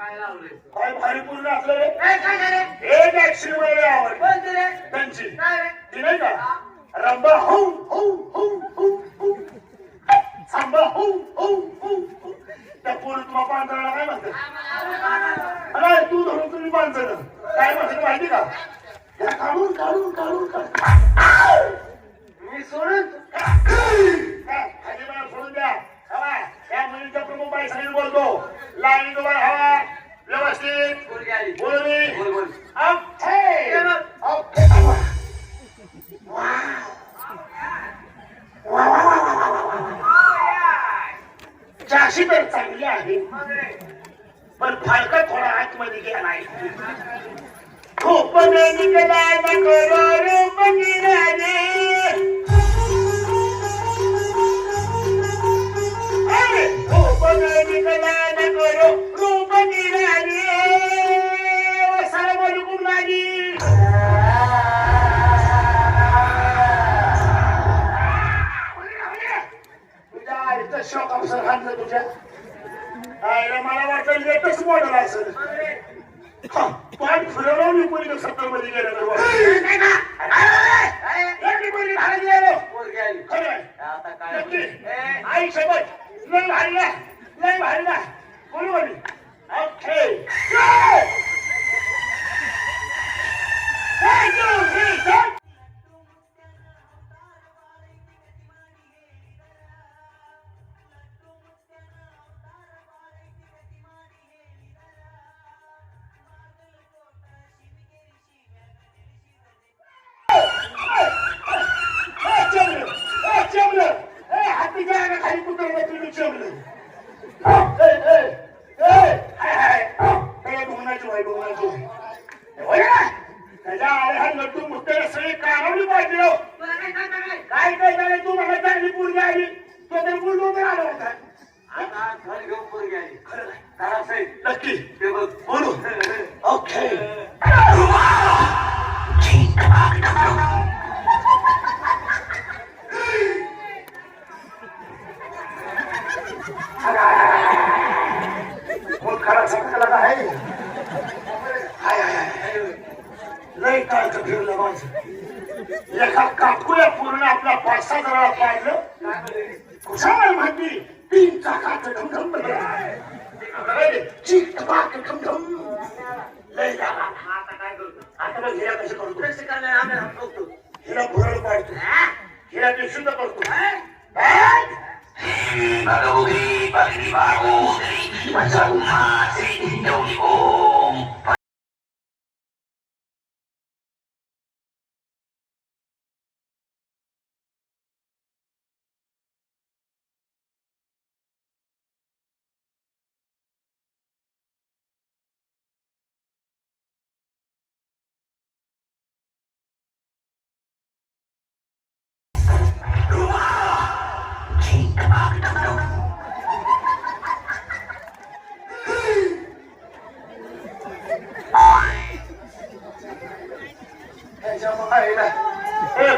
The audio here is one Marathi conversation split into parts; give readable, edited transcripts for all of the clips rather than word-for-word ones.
काय भारी पूर्ण असलं रे. एक ऍक्शन मध्ये आवड त्यांची ती नाही का रंबा हो हो हो हो हो सांबा हो हो हो हो त्या पोरी तुम्हा पांढराला काय म्हणतात अरे तू धरून तुम्ही पांढर काय म्हणतात माहिती का त्या काढून काढून काढून मी सोडून खाली मला सोडून द्या हवा त्या मुलीच्या प्रमुख बाईसाठी बोलतो लाईन तुम्हाला हवा व्यवस्थित बोल जाशी तर चांगली आहे पण फारका थोडा आतमध्ये गेला नाही खूप निघला शॉक अफसर हाणलं तुझ्या मला वाटतं लेटच मॉडेल असेल पाठ फिरवलं मी कोणी 70 मध्ये गेलं आई सोबत नाही भारीला नाही भारीला बोलू बोली एका काटकुल्या पूर्ण आपला 5-6 जणाला पाडलं कुशाल म्हणती 3 चाकाचं ढमढम चिकटपाक ढमढम लय झाला आता बघ हिरा कसं करतो हिरा भुरळ पाडतो हिरा ते शुद्ध करतो भगवती पत्नी भागवती पंचरुमाची देवनी ओम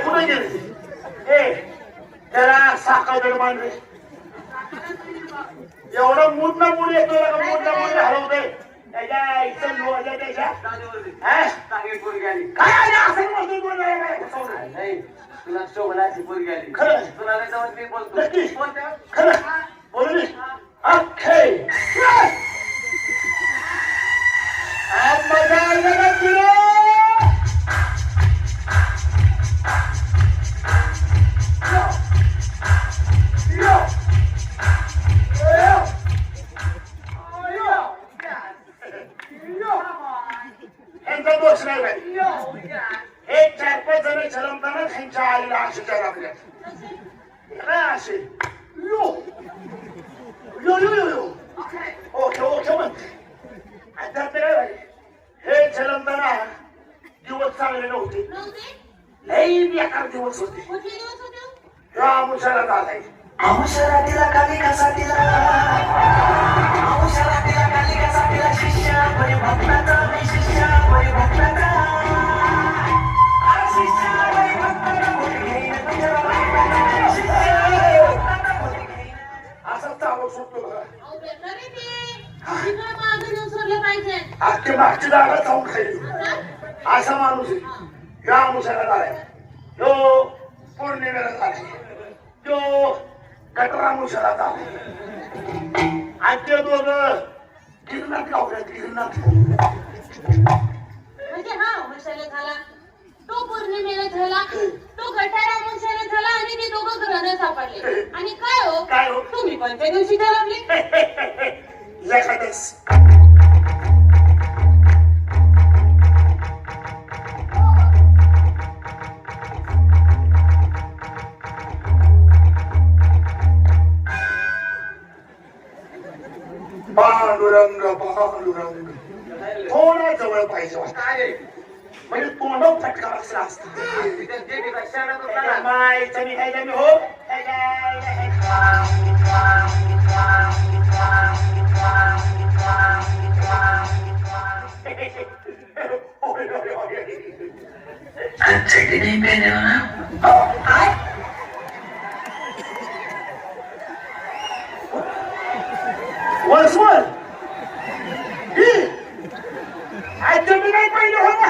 कुठे गेली त्याला साखर मान रे एवढं मूड ना मूड येतो मूड ना मूड हरवतोय त्याच्या इथं लोजा त्याच्या काय असं म्हणतो नाही तुला शोभनाची पोरगी आली खरं तुला नाही जवळ मी बोलतो खरं बोलू अख्खे मजा आला तुला दोष नाही भाई हे 4-5 जण झलमताना त्यांच्या आईला आशीच्या लागल्या असे यो यो यो यो ओके ओके म्हणते आता काय भाई हे झलमताना दिवस चांगले नव्हते लई बेकार दिवस होते आमुषाला झालाय आमुषाला तिला कालिकासा तिला आमुषाला तिला कालिकासा तिला शिष्या कोणी भक्ताचा शिष्या कोणी भक्ताचा असा चालू सुटतो बघा पाहिजे अख्खी मागची जागा जाऊन खाली असा माणूस आहे या मुसाला झालाय तो पौर्णिमेला झालाय तो गटरा मुसाला झालाय आणि ते दोघं गिरणात गावल्यात गिरणात म्हणजे हा मुशाला झाला तो पौर्णिमेला झाला तो गटारा मुशाला झाला आणि ते दोघं घरानं सापडले आणि काय हो तुम्ही पण त्या दिवशी ठरवले एखादच पांडुरंग पांडुरंग थोडा जवळ पाहिजे म्हणजे तोंड फटका असला असतं मायचं मी काय मी हो चटनी पहने हो ना वर्षभर तुम्ही नाही पाहिजे हो ना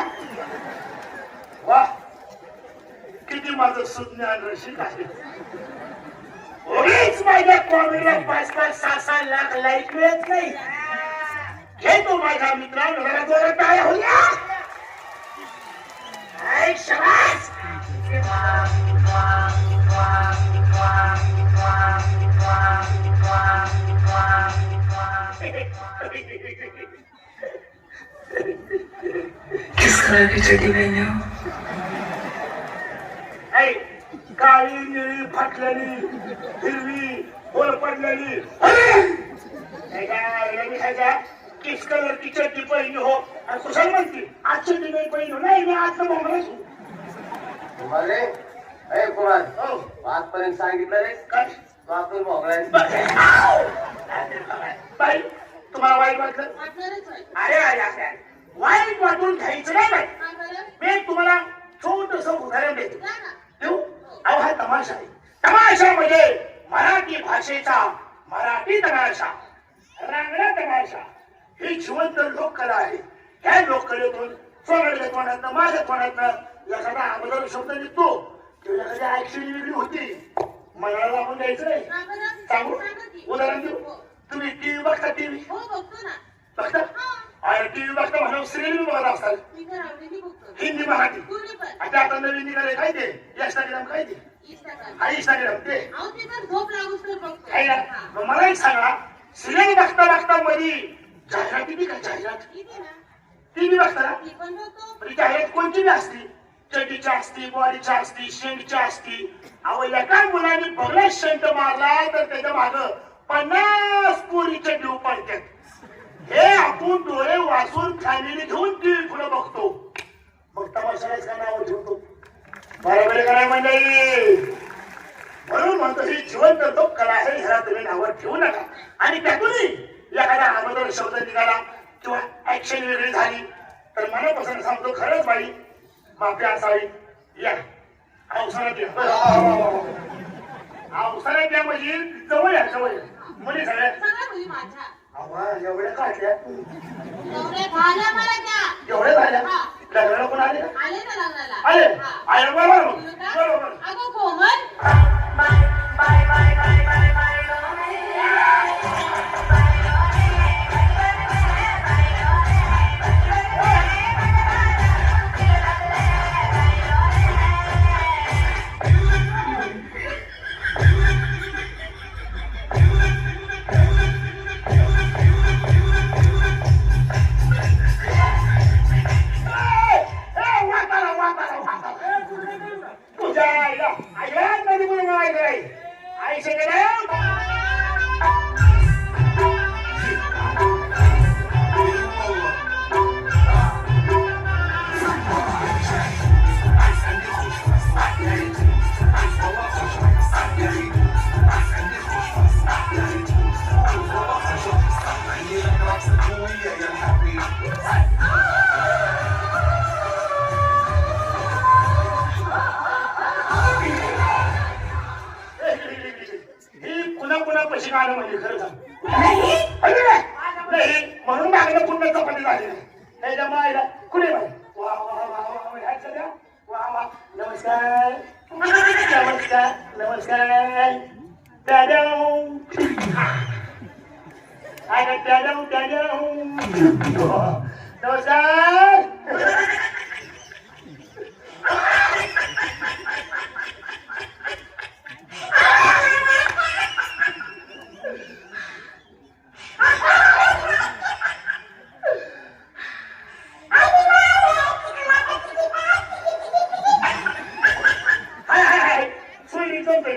वा किती माझं सुज्ञान रसिक आहे उगीच माझ्या कॉमेडीला 5-5-6-6 लाख लाईक मिळत नाही हे तो माझ्या मित्रांनो जरा जोरात टाळ्या होत्या ऐ शाबास किस कलर की चड्डी पहने हो ऐ काळी निळी फाटलेली हिरवी होल पडलेली किस कलर की चड्डी पहिली हो आणि कुशाल म्हणते आज चड्डी नाही पहिली हो नाही मी आज बोंबलाच अरे ए कुमार हो आजपर्यंत सांगितलं रे काय तू आपण मोकळा बाई तुम्हाला वाईट वाटलं वाटणारच आहे अरे अरे अरे वाईट वाटून घ्यायचं नाही बाई का बरं मी तुम्हाला छोटस उदाहरण देतो द्या ना देऊ अहो हा तमाशा आहे तमाशा म्हणजे मराठी भाषेचा मराठी तमाशा रांगडा तमाशा ही जिवंत लोककला आहे ह्या लोककलेतून सोनाच्या तोंडातनं माझ्या तोंडातनं एखादा अगोदर शब्द निघतो किंवा एखादी ऍक्शन वेगळी होती मनाला लागून द्यायचं नाही का बरं सांगू सांगा की. उदाहरण देऊ हो. तुम्ही टीव्ही बघता टीव्ही हो बघतो ना बघता अरे टीव्ही बघता म्हणून सिरियल बघत असतात मी तर आवडीने बघतो हिंदी मराठी तुम्ही पण आता आता नवीन निघाले काय ते इंस्टाग्राम काय ते इंस्टाग्राम हा इंस्टाग्राम ते अहो ते तर झोप लागूच तर बघतो आहे ना हा. मग मला एक सांगा सिरियल बघता बघता मध्ये जाहिरात येते का जाहिरात किती ना टीव्ही बघता ना ती पण बघतो म्हणजे जाहिरात कोणती बी असती चड्डीची असती बॉडीची असती शेंडची असती अहो एका मुलांनी बघला शेंट मारला तर त्याच्या माग 50 पोरी चड्डी पडतात हे आपण डोळे वाचून फॅमिली घेऊन टीव्ही पुढे बघतो मग तमाशालाच का नाव ठेवतो बरोबर आहे का नाही मंडळी म्हणून म्हणतो ही जिवंत लोककला आहे ह्याला तुम्ही नावं ठेवू नका आणि त्यातूनही एखादा अगोदर शब्द निघाला किंवा ऍक्शन वेगळी झाली तर मनापासून सांगतो खरंच बाई माफी असावी या अवसरात या अवसरात या म्हणजे जवळ या जवळ या मुली सगळ्या सगळ्या मुली माझ्या आवा एवढ्या काढल्या एवढ्या झाल्या मला त्या एवढ्या झाल्या हा. लग्नाला कोण आले का? आले ना लग्नाला आले हा. आले बरोबर बोलू का? बरोबर अगं कोमल तुझ्या आईला आईला कधी बोलून आई आईचे गेले ही कुणा कुणा पैसे काढलं म्हणजे खरं सांग नाही म्हणून चांगलं पुन्हा चपाती झाली नाही त्याच्या मायला कुठे बाई वा वा वा वा वा ह्याच्या द्या वा वा नमस्कार नमस्कार नमस्कार दादा अरे दादा नमस्कार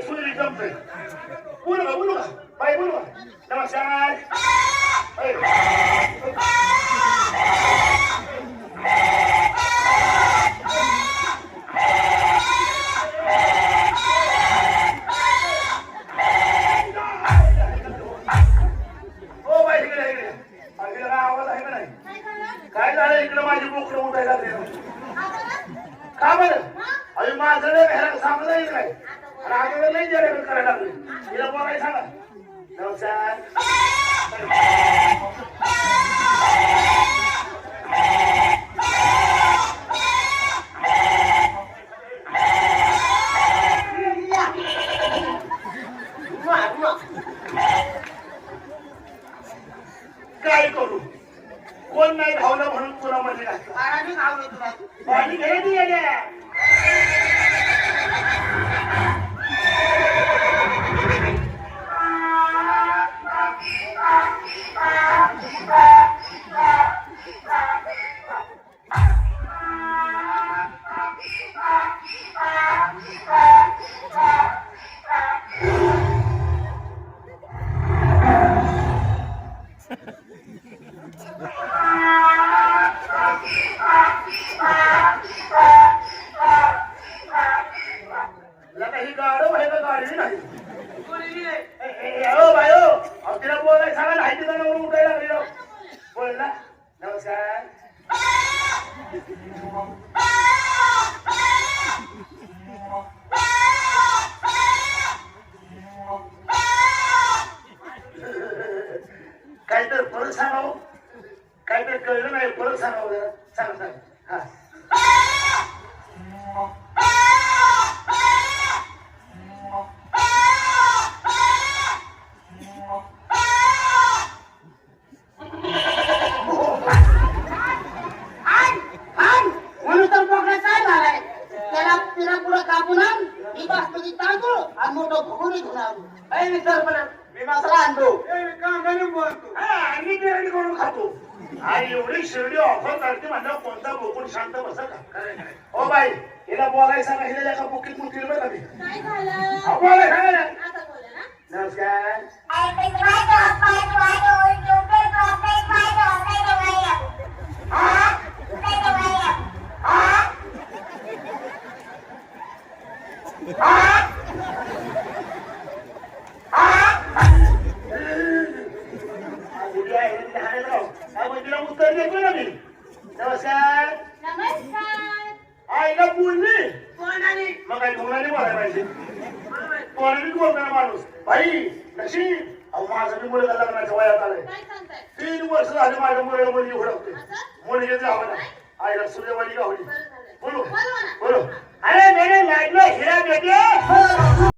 सुरी जमतोय बोलू का बाई बोलू का नमस्कार हो बाई इकडे आवाज आहे का नाही काय झालं इकडे माझी बोकडं उठायला का बरं अरे माझं नाही सांगता येत नाही रागावर नाही जेवण करायला लागले तिला बोलाय सांगा नमस्कार काय करू कोण नाही धावलं म्हणून तुला मध्ये पाणी घ्यायची गेल्या ही गाडव आहे का गाडी नाही हो बाय हो तिला बोलाय सांगा नाही तिला नवरून उठायला लागली बोल ना नमस्कार काहीतरी परत सांगावं काहीतरी कळलं नाही परत सांगावं जरा सांग सांग हा एवढी शिर्डी ऑफर करते म्हणलं कोणता बोकून शांत बसा का हो बाई हिला बोलायला सांगा हिला एका बुकीत मुठील बरं मी काय झालं बोलाय सांगा ना आता बोला ना नमस्कार उत्तर देतो ना मी नमस्कार नमस्कार आईला बोलली कोणाने मग काही कोणाने बोलायला पाहिजे कोणाने बोलताना माणूस भाई नशीब अहो माझं मी मुलगा लग्नाच्या वयात आलंय काय सांगताय 3 वर्ष झाले माझ्या मुलीला मुलगी उडवते असं मुलगी जावं ना आईला सूर्यवाणी गावली बरं झालं बोलू बोलवा ना बोलो अरे मेरे लाडले हिरा बेटे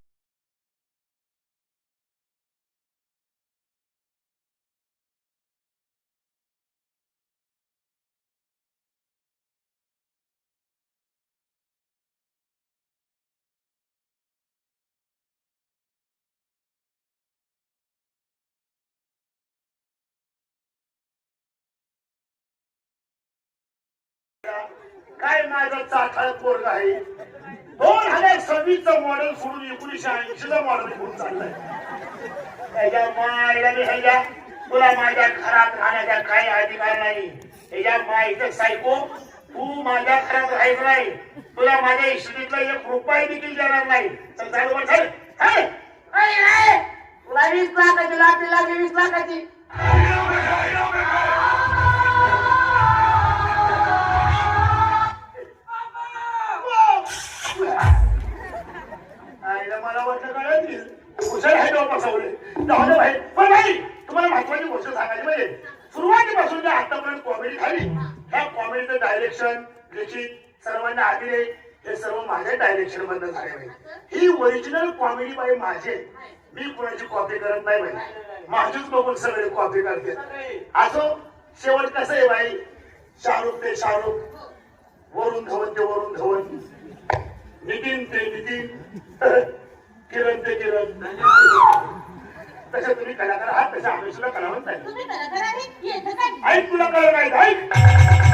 काय माझं चाठाळ पोरग आहे 2026चं मॉडेल सोडून 1980चं मॉडेल घेऊन चाललंय त्याच्या मायला ह्याच्या तुला माझ्या घरात राहण्याचा काही अधिकार नाही त्याच्या माईचं सायको तू माझ्या घरात राहायचं नाही तुला माझ्या इस्टेटला 1 रुपया देखील देणार नाही तर चालू बस तुला 20 लाखाची लाटली लागली 20 लाखाची मला वाटलं काय हुशार आहे बसवले भाई पण भाई तुम्हाला महत्वाची गोष्ट सांगायची म्हणजे सुरुवात सुरुवातीपासून जे आतापर्यंत कॉमेडी झाली ह्या कॉमेडीचं डायरेक्शन लिखित सर्वांना अभिनय हे सर्व माझ्या डायरेक्शन मधनं झाले. ही ओरिजिनल कॉमेडी बाई माझे, मी कोणाची कॉपी करत नाही बाई, माझीच बघून सगळे कॉपी करते. असो शेवट कसं आहे बाई, शाहरुख ते शाहरुख, वरुण धवन ते वरुण धवन, नितीन ते नितीन, किरण ते किरण. तसे तुम्ही कलाकार आहात, तसे आम्ही सुद्धा कलावंत आहे. तुम्ही कलाकार आहे येतं काय? ऐक तुला कळलं नाही ऐक.